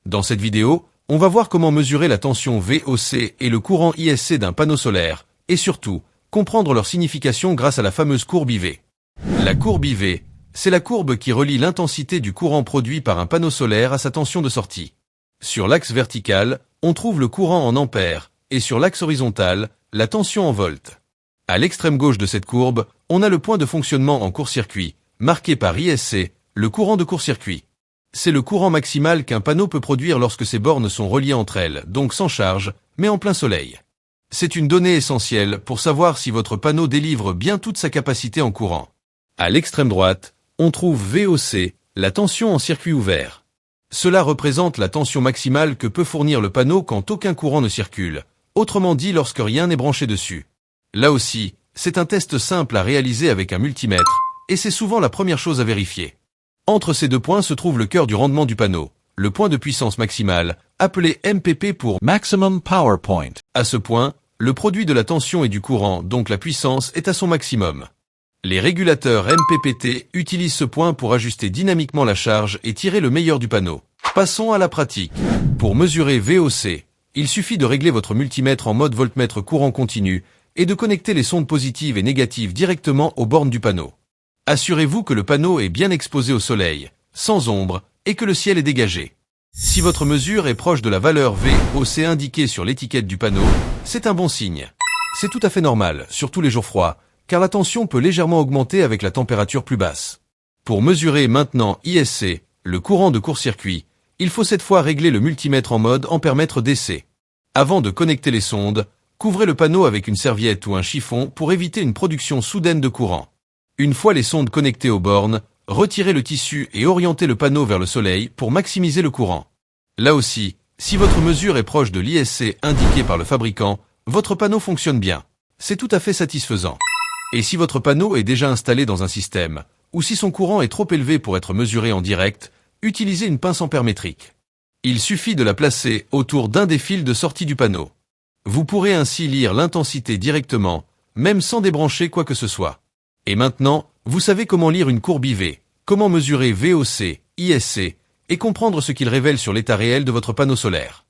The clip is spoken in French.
Dans cette vidéo, on va voir comment mesurer la tension VOC et le courant ISC d'un panneau solaire, et surtout, comprendre leur signification grâce à la fameuse courbe IV. La courbe IV, c'est la courbe qui relie l'intensité du courant produit par un panneau solaire à sa tension de sortie. Sur l'axe vertical, on trouve le courant en ampères, et sur l'axe horizontal, la tension en volts. À l'extrême gauche de cette courbe, on a le point de fonctionnement en court-circuit, marqué par ISC, le courant de court-circuit. C'est le courant maximal qu'un panneau peut produire lorsque ses bornes sont reliées entre elles, donc sans charge, mais en plein soleil. C'est une donnée essentielle pour savoir si votre panneau délivre bien toute sa capacité en courant. À l'extrême droite, on trouve VOC, la tension en circuit ouvert. Cela représente la tension maximale que peut fournir le panneau quand aucun courant ne circule, autrement dit lorsque rien n'est branché dessus. Là aussi, c'est un test simple à réaliser avec un multimètre, et c'est souvent la première chose à vérifier. Entre ces deux points se trouve le cœur du rendement du panneau, le point de puissance maximale, appelé MPP pour Maximum Power Point. À ce point, le produit de la tension et du courant, donc la puissance, est à son maximum. Les régulateurs MPPT utilisent ce point pour ajuster dynamiquement la charge et tirer le meilleur du panneau. Passons à la pratique. Pour mesurer VOC, il suffit de régler votre multimètre en mode voltmètre courant continu et de connecter les sondes positives et négatives directement aux bornes du panneau. Assurez-vous que le panneau est bien exposé au soleil, sans ombre, et que le ciel est dégagé. Si votre mesure est proche de la valeur VOC indiquée sur l'étiquette du panneau, c'est un bon signe. C'est tout à fait normal, surtout les jours froids, car la tension peut légèrement augmenter avec la température plus basse. Pour mesurer maintenant ISC, le courant de court-circuit, il faut cette fois régler le multimètre en mode ampèremètre DC. Avant de connecter les sondes, couvrez le panneau avec une serviette ou un chiffon pour éviter une production soudaine de courant. Une fois les sondes connectées aux bornes, retirez le tissu et orientez le panneau vers le soleil pour maximiser le courant. Là aussi, si votre mesure est proche de l'ISC indiqué par le fabricant, votre panneau fonctionne bien. C'est tout à fait satisfaisant. Et si votre panneau est déjà installé dans un système, ou si son courant est trop élevé pour être mesuré en direct, utilisez une pince ampèrmétrique. Il suffit de la placer autour d'un des fils de sortie du panneau. Vous pourrez ainsi lire l'intensité directement, même sans débrancher quoi que ce soit. Et maintenant, vous savez comment lire une courbe IV, comment mesurer VOC, ISC, et comprendre ce qu'il révèle sur l'état réel de votre panneau solaire.